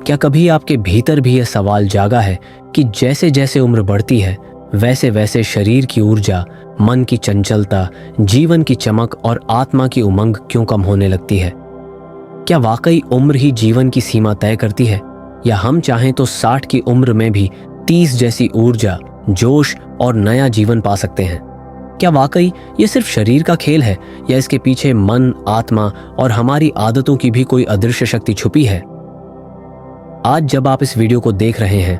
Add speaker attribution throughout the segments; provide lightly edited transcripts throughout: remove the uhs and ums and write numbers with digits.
Speaker 1: क्या कभी आपके भीतर भी यह सवाल जागा है कि जैसे जैसे उम्र बढ़ती है वैसे वैसे शरीर की ऊर्जा, मन की चंचलता, जीवन की चमक और आत्मा की उमंग क्यों कम होने लगती है? क्या वाकई उम्र ही जीवन की सीमा तय करती है, या हम चाहें तो 60 की उम्र में भी 30 जैसी ऊर्जा, जोश और नया जीवन पा सकते हैं? क्या वाकई ये सिर्फ शरीर का खेल है, या इसके पीछे मन, आत्मा और हमारी आदतों की भी कोई अदृश्य शक्ति छुपी है? आज जब आप इस वीडियो को देख रहे हैं,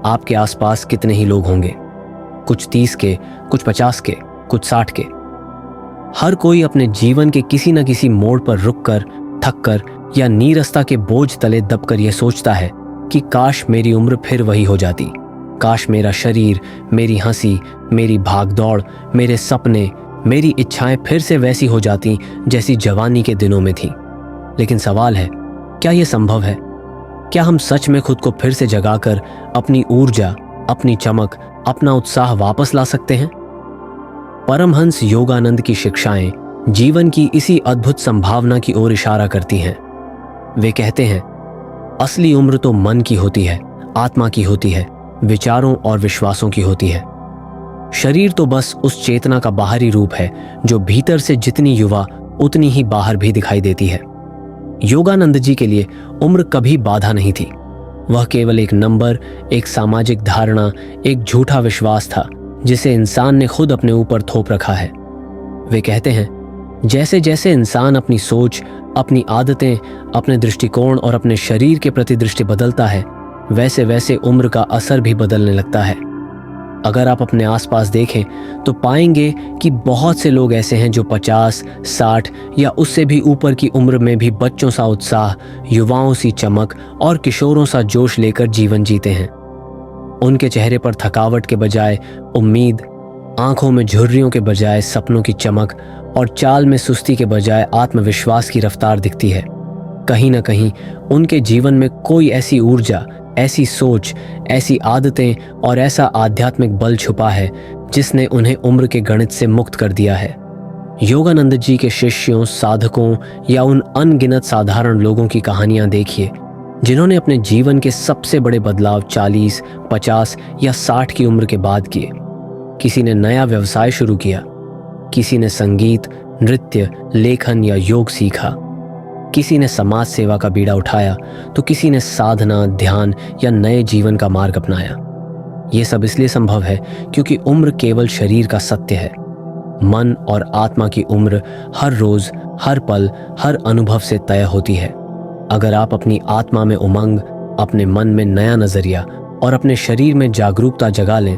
Speaker 1: आपके आसपास कितने ही लोग होंगे? कुछ 30 के, कुछ 50 के, कुछ 60 के। हर कोई अपने जीवन के किसी न किसी मोड़ पर रुककर, थककर या नीरसता के बोझ तले दबकर यह सोचता है कि काश मेरी उम्र फिर वही हो जाती। काश मेरा शरीर, मेरी हंसी, मेरी भागदौड़, मेरे सपने, मेरी इच्छाएं फिर से वैसी हो जाती जैसी जवानी के दिनों में थी। लेकिन सवाल है, क्या यह संभव है? क्या हम सच में खुद को फिर से जगाकर अपनी ऊर्जा, अपनी चमक, अपना उत्साह वापस ला सकते हैं? परमहंस योगानंद की शिक्षाएं जीवन की इसी अद्भुत संभावना की ओर इशारा करती हैं। वे कहते हैं, असली उम्र तो मन की होती है, आत्मा की होती है, विचारों और विश्वासों की होती है। शरीर तो बस उस चेतना का बाहरी रूप है जो भीतर से जितनी युवा उतनी ही बाहर भी दिखाई देती है। योगानंद जी के लिए उम्र कभी बाधा नहीं थी। वह केवल एक नंबर, एक सामाजिक धारणा, एक झूठा विश्वास था जिसे इंसान ने खुद अपने ऊपर थोप रखा है। वे कहते हैं, जैसे जैसे इंसान अपनी सोच, अपनी आदतें, अपने दृष्टिकोण और अपने शरीर के प्रति दृष्टि बदलता है, वैसे वैसे उम्र का असर भी बदलने लगता है। अगर आप अपने आसपास देखें तो पाएंगे कि बहुत से लोग ऐसे हैं जो 50, 60 या उससे भी ऊपर की उम्र में भी बच्चों सा उत्साह, युवाओं सी चमक और किशोरों सा जोश लेकर जीवन जीते हैं। उनके चेहरे पर थकावट के बजाय उम्मीद, आंखों में झुर्रियों के बजाय सपनों की चमक और चाल में सुस्ती के बजाय आत्मविश्वास की रफ्तार दिखती है। कहीं ना कहीं उनके जीवन में कोई ऐसी ऊर्जा, ऐसी सोच, ऐसी आदतें और ऐसा आध्यात्मिक बल छुपा है जिसने उन्हें उम्र के गणित से मुक्त कर दिया है। योगानंद जी के शिष्यों, साधकों या उन अनगिनत साधारण लोगों की कहानियां देखिए जिन्होंने अपने जीवन के सबसे बड़े बदलाव 40, 50 या 60 की उम्र के बाद किए। किसी ने नया व्यवसाय शुरू किया, किसी ने संगीत, नृत्य, लेखन या योग सीखा, किसी ने समाज सेवा का बीड़ा उठाया, तो किसी ने साधना, ध्यान या नए जीवन का मार्ग अपनाया। यह सब इसलिए संभव है क्योंकि उम्र केवल शरीर का सत्य है। मन और आत्मा की उम्र हर रोज, हर पल, हर अनुभव से तय होती है। अगर आप अपनी आत्मा में उमंग, अपने मन में नया नजरिया और अपने शरीर में जागरूकता जगा लें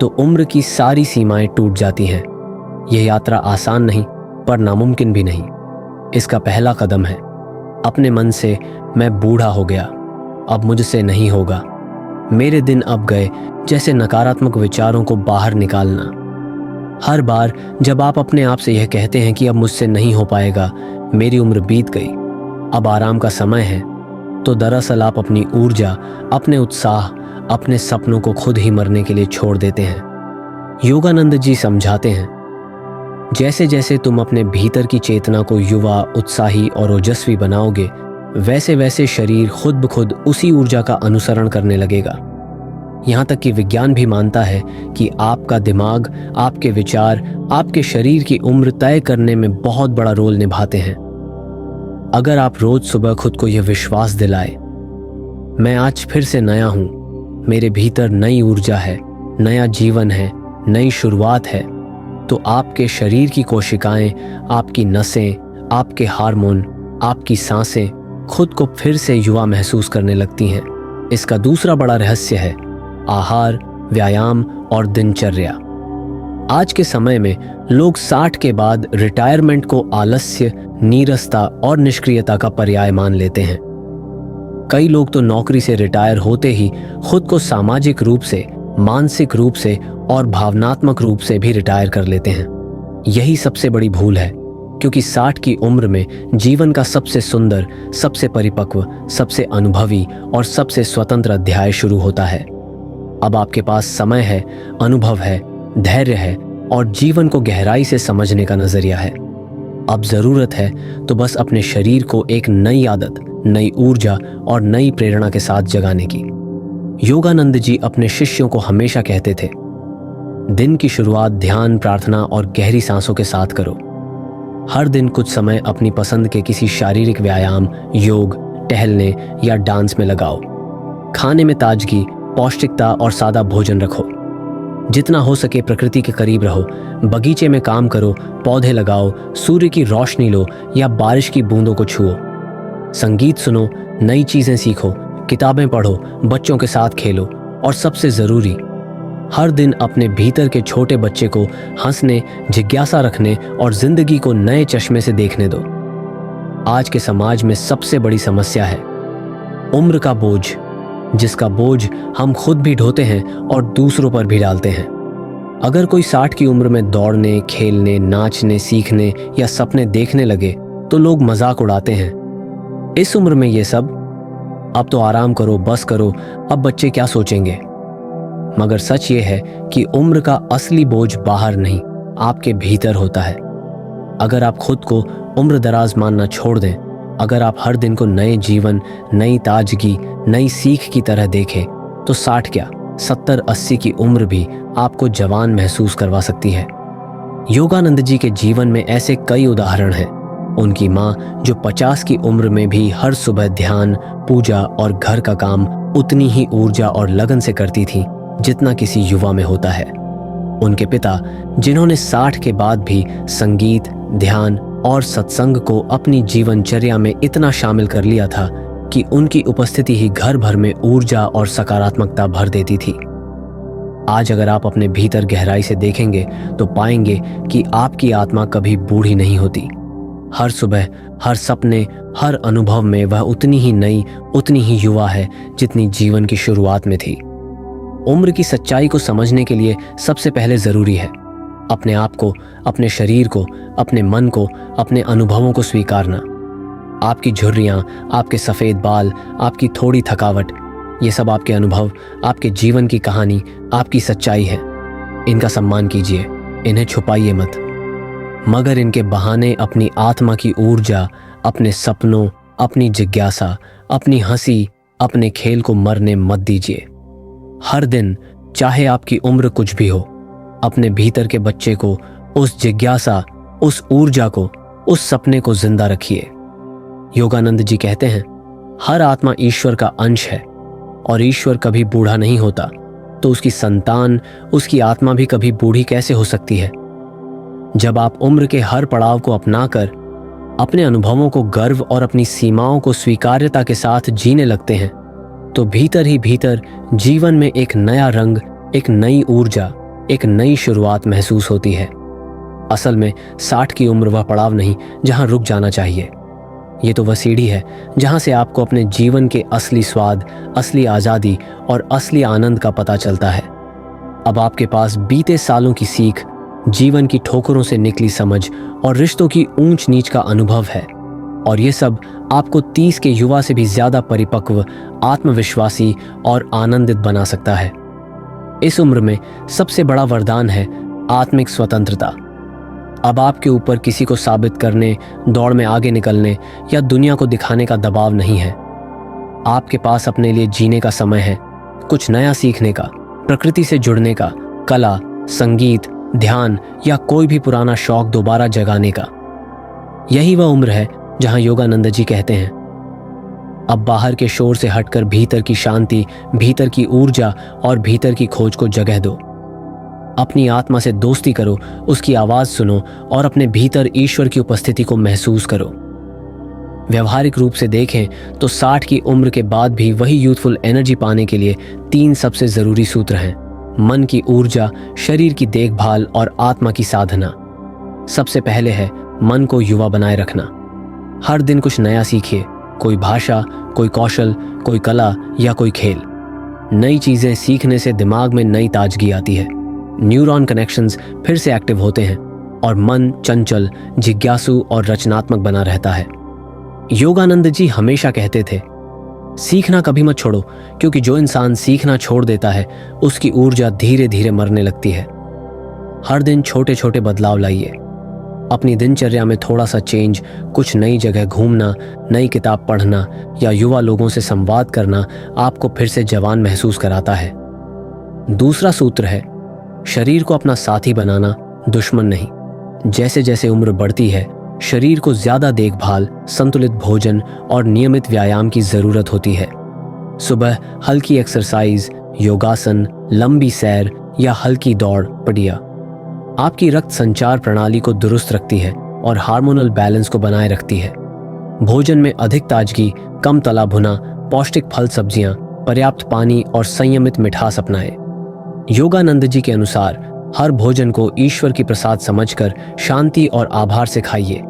Speaker 1: तो उम्र की सारी सीमाएं टूट जाती हैं। यह यात्रा आसान नहीं पर नामुमकिन भी नहीं। इसका पहला कदम है अपने मन से, मैं बूढ़ा हो गया, अब मुझसे नहीं होगा, मेरे दिन अब गए जैसे नकारात्मक विचारों को बाहर निकालना। हर बार जब आप अपने आप से यह कहते हैं कि अब मुझसे नहीं हो पाएगा, मेरी उम्र बीत गई, अब आराम का समय है, तो दरअसल आप अपनी ऊर्जा, अपने उत्साह, अपने सपनों को खुद ही मरने के लिए छोड़ देते हैं। योगानंद जी समझाते हैं, जैसे जैसे तुम अपने भीतर की चेतना को युवा, उत्साही और ओजस्वी बनाओगे, वैसे वैसे शरीर खुद ब खुद उसी ऊर्जा का अनुसरण करने लगेगा। यहाँ तक कि विज्ञान भी मानता है कि आपका दिमाग, आपके विचार, आपके शरीर की उम्र तय करने में बहुत बड़ा रोल निभाते हैं। अगर आप रोज सुबह खुद को यह विश्वास दिलाए, मैं आज फिर से नया हूं, मेरे भीतर नई ऊर्जा है, नया जीवन है, नई शुरुआत है, तो आपके शरीर की कोशिकाएं, आपकी नसें, आपके हार्मोन, आपकी सांसें खुद को फिर से युवा महसूस करने लगती हैं। इसका दूसरा बड़ा रहस्य है आहार, व्यायाम और दिनचर्या। आज के समय में लोग 60 के बाद रिटायरमेंट को आलस्य, नीरसता और निष्क्रियता का पर्याय मान लेते हैं। कई लोग तो नौकरी से रिटायर होते ही खुद को सामाजिक रूप से, मानसिक रूप से और भावनात्मक रूप से भी रिटायर कर लेते हैं। यही सबसे बड़ी भूल है, क्योंकि 60 की उम्र में जीवन का सबसे सुंदर, सबसे परिपक्व, सबसे अनुभवी और सबसे स्वतंत्र अध्याय शुरू होता है। अब आपके पास समय है, अनुभव है, धैर्य है और जीवन को गहराई से समझने का नजरिया है। अब जरूरत है तो बस अपने शरीर को एक नई आदत, नई ऊर्जा और नई प्रेरणा के साथ जगाने की। योगानंद जी अपने शिष्यों को हमेशा कहते थे, दिन की शुरुआत ध्यान, प्रार्थना और गहरी सांसों के साथ करो। हर दिन कुछ समय अपनी पसंद के किसी शारीरिक व्यायाम, योग, टहलने या डांस में लगाओ। खाने में ताजगी, पौष्टिकता और सादा भोजन रखो। जितना हो सके प्रकृति के करीब रहो। बगीचे में काम करो, पौधे लगाओ, सूर्य की रोशनी लो या बारिश की बूंदों को छुओ। संगीत सुनो, नई चीजें सीखो, किताबें पढ़ो, बच्चों के साथ खेलो और सबसे जरूरी, हर दिन अपने भीतर के छोटे बच्चे को हंसने, जिज्ञासा रखने और जिंदगी को नए चश्मे से देखने दो। आज के समाज में सबसे बड़ी समस्या है उम्र का बोझ, जिसका बोझ हम खुद भी ढोते हैं और दूसरों पर भी डालते हैं। अगर कोई 60 की उम्र में दौड़ने, खेलने, नाचने, सीखने या सपने देखने लगे तो लोग मजाक उड़ाते हैं। इस उम्र में ये सब, अब तो आराम करो, बस करो, अब बच्चे क्या सोचेंगे। मगर सच ये है कि उम्र का असली बोझ बाहर नहीं, आपके भीतर होता है। अगर आप खुद को उम्र दराज मानना छोड़ दें, अगर आप हर दिन को नए जीवन, नई ताजगी, नई सीख की तरह देखें, तो 60 क्या 70-80 की उम्र भी आपको जवान महसूस करवा सकती है। योगानंद जी के जीवन में ऐसे कई उदाहरण हैं। उनकी माँ जो 50 की उम्र में भी हर सुबह ध्यान, पूजा और घर का काम उतनी ही ऊर्जा और लगन से करती थी जितना किसी युवा में होता है। उनके पिता जिन्होंने 60 के बाद भी संगीत, ध्यान और सत्संग को अपनी जीवनचर्या में इतना शामिल कर लिया था कि उनकी उपस्थिति ही घर भर में ऊर्जा और सकारात्मकता भर देती थी। आज अगर आप अपने भीतर गहराई से देखेंगे तो पाएंगे कि आपकी आत्मा कभी बूढ़ी नहीं होती। हर सुबह, हर सपने, हर अनुभव में वह उतनी ही नई, उतनी ही युवा है जितनी जीवन की शुरुआत में थी। उम्र की सच्चाई को समझने के लिए सबसे पहले जरूरी है अपने आप को, अपने शरीर को, अपने मन को, अपने अनुभवों को स्वीकारना। आपकी झुर्रियां, आपके सफेद बाल, आपकी थोड़ी थकावट, ये सब आपके अनुभव, आपके जीवन की कहानी, आपकी सच्चाई है। इनका सम्मान कीजिए, इन्हें छुपाइए मत। मगर इनके बहाने अपनी आत्मा की ऊर्जा, अपने सपनों, अपनी जिज्ञासा, अपनी हंसी, अपने खेल को मरने मत दीजिए। हर दिन, चाहे आपकी उम्र कुछ भी हो, अपने भीतर के बच्चे को, उस जिज्ञासा, उस ऊर्जा को, उस सपने को जिंदा रखिए। योगानंद जी कहते हैं, हर आत्मा ईश्वर का अंश है और ईश्वर कभी बूढ़ा नहीं होता, तो उसकी संतान, उसकी आत्मा भी कभी बूढ़ी कैसे हो सकती है। जब आप उम्र के हर पड़ाव को अपनाकर अपने अनुभवों को गर्व और अपनी सीमाओं को स्वीकार्यता के साथ जीने लगते हैं, तो भीतर ही भीतर जीवन में एक नया रंग, एक नई ऊर्जा, एक नई शुरुआत महसूस होती है। असल में 60 की उम्र वह पड़ाव नहीं जहां रुक जाना चाहिए। ये तो वह सीढ़ी है जहां से आपको अपने जीवन के असली स्वाद, असली आज़ादी और असली आनंद का पता चलता है। अब आपके पास बीते सालों की सीख, जीवन की ठोकरों से निकली समझ और रिश्तों की ऊंच नीच का अनुभव है, और ये सब आपको 30 के युवा से भी ज्यादा परिपक्व, आत्मविश्वासी और आनंदित बना सकता है। इस उम्र में सबसे बड़ा वरदान है आत्मिक स्वतंत्रता। अब आपके ऊपर किसी को साबित करने, दौड़ में आगे निकलने या दुनिया को दिखाने का दबाव नहीं है। आपके पास अपने लिए जीने का समय है, कुछ नया सीखने का, प्रकृति से जुड़ने का, कला, संगीत, ध्यान या कोई भी पुराना शौक दोबारा जगाने का। यही वह उम्र है जहां योगानंद जी कहते हैं, अब बाहर के शोर से हटकर भीतर की शांति, भीतर की ऊर्जा और भीतर की खोज को जगह दो। अपनी आत्मा से दोस्ती करो, उसकी आवाज सुनो और अपने भीतर ईश्वर की उपस्थिति को महसूस करो। व्यवहारिक रूप से देखें तो 60 की उम्र के बाद भी वही यूथफुल एनर्जी पाने के लिए 3 सबसे जरूरी सूत्र हैं: मन की ऊर्जा, शरीर की देखभाल और आत्मा की साधना। सबसे पहले है मन को युवा बनाए रखना। हर दिन कुछ नया सीखिए, कोई भाषा, कोई कौशल, कोई कला या कोई खेल। नई चीजें सीखने से दिमाग में नई ताजगी आती है, न्यूरॉन कनेक्शंस फिर से एक्टिव होते हैं और मन चंचल, जिज्ञासु और रचनात्मक बना रहता है। योगानंद जी हमेशा कहते थे, सीखना कभी मत छोड़ो, क्योंकि जो इंसान सीखना छोड़ देता है उसकी ऊर्जा धीरे धीरे मरने लगती है। हर दिन छोटे छोटे बदलाव लाइए, अपनी दिनचर्या में थोड़ा सा चेंज, कुछ नई जगह घूमना, नई किताब पढ़ना या युवा लोगों से संवाद करना आपको फिर से जवान महसूस कराता है। दूसरा सूत्र है, शरीर को अपना साथी बनाना, दुश्मन नहीं। जैसे जैसे उम्र बढ़ती है, शरीर को ज्यादा देखभाल, संतुलित भोजन और नियमित व्यायाम की जरूरत होती है। सुबह हल्की एक्सरसाइज, योगासन, लंबी सैर या हल्की दौड़ बढ़िया आपकी रक्त संचार प्रणाली को दुरुस्त रखती है और हार्मोनल बैलेंस को बनाए रखती है। भोजन में अधिक ताजगी, कम तला भुना, पौष्टिक फल सब्जियां, पर्याप्त पानी और संयमित मिठास अपनाएं। योगानंद जी के अनुसार हर भोजन को ईश्वर की प्रसाद समझकर शांति और आभार से खाइए।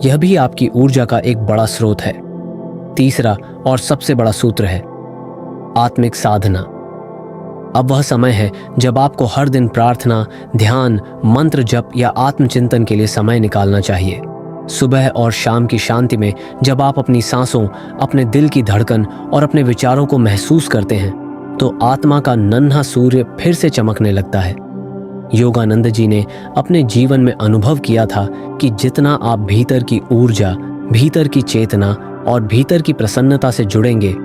Speaker 1: यह भी आपकी ऊर्जा का एक बड़ा स्रोत है। तीसरा और सबसे बड़ा सूत्र है आत्मिक साधना। अब वह समय है जब आपको हर दिन प्रार्थना, ध्यान, मंत्र जप या आत्मचिंतन के लिए समय निकालना चाहिए। सुबह और शाम की शांति में जब आप अपनी सांसों, अपने दिल की धड़कन और अपने विचारों को महसूस करते हैं, तो आत्मा का नन्हा सूर्य फिर से चमकने लगता है। योगानंद जी ने अपने जीवन में अनुभव किया था कि जितना आप भीतर की ऊर्जा, भीतर की चेतना और भीतर की प्रसन्नता से जुड़ेंगे,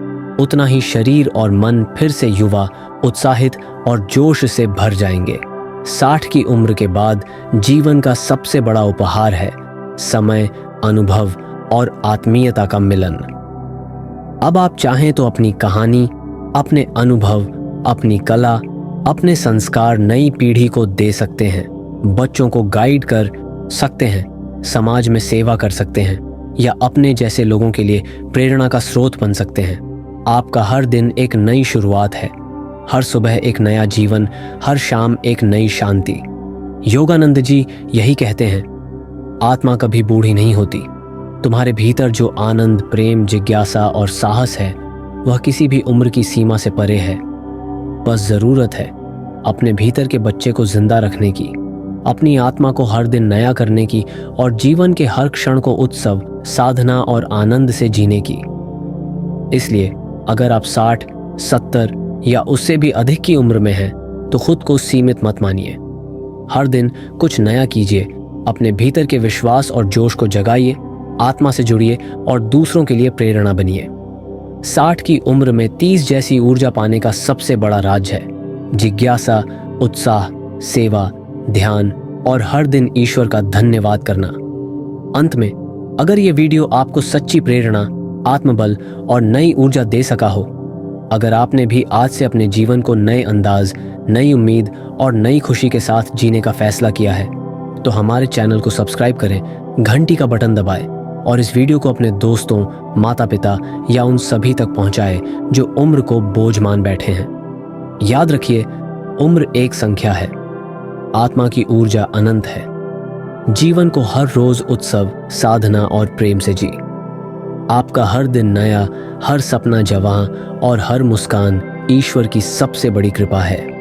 Speaker 1: उतना ही शरीर और मन फिर से युवा, उत्साहित और जोश से भर जाएंगे। 60 की उम्र के बाद जीवन का सबसे बड़ा उपहार है समय, अनुभव और आत्मीयता का मिलन। अब आप चाहें तो अपनी कहानी, अपने अनुभव, अपनी कला, अपने संस्कार नई पीढ़ी को दे सकते हैं। बच्चों को गाइड कर सकते हैं, समाज में सेवा कर सकते हैं या अपने जैसे लोगों के लिए प्रेरणा का स्रोत बन सकते हैं। आपका हर दिन एक नई शुरुआत है, हर सुबह एक नया जीवन, हर शाम एक नई शांति। योगानंद जी यही कहते हैं, आत्मा कभी बूढ़ी नहीं होती। तुम्हारे भीतर जो आनंद, प्रेम, जिज्ञासा और साहस है, वह किसी भी उम्र की सीमा से परे है। बस जरूरत है अपने भीतर के बच्चे को जिंदा रखने की, अपनी आत्मा को हर दिन नया करने की और जीवन के हर क्षण को उत्सव, साधना और आनंद से जीने की। इसलिए अगर आप 60, 70 या उससे भी अधिक की उम्र में हैं, तो खुद को सीमित मत मानिए। हर दिन कुछ नया कीजिए, अपने भीतर के विश्वास और जोश को जगाइए, आत्मा से जुड़िए और दूसरों के लिए प्रेरणा बनिए। 60 की उम्र में 30 जैसी ऊर्जा पाने का सबसे बड़ा राज है जिज्ञासा, उत्साह, सेवा, ध्यान और हर दिन ईश्वर का धन्यवाद करना। अंत में, अगर ये वीडियो आपको सच्ची प्रेरणा, आत्मबल और नई ऊर्जा दे सका हो, अगर आपने भी आज से अपने जीवन को नए अंदाज, नई उम्मीद और नई खुशी के साथ जीने का फैसला किया है, तो हमारे चैनल को सब्सक्राइब करें, घंटी का बटन दबाएं और इस वीडियो को अपने दोस्तों, माता पिता या उन सभी तक पहुंचाएं जो उम्र को बोझ मान बैठे हैं। याद रखिए, उम्र एक संख्या है, आत्मा की ऊर्जा अनंत है। जीवन को हर रोज उत्सव, साधना और प्रेम से जी। आपका हर दिन नया, हर सपना जवां और हर मुस्कान ईश्वर की सबसे बड़ी कृपा है।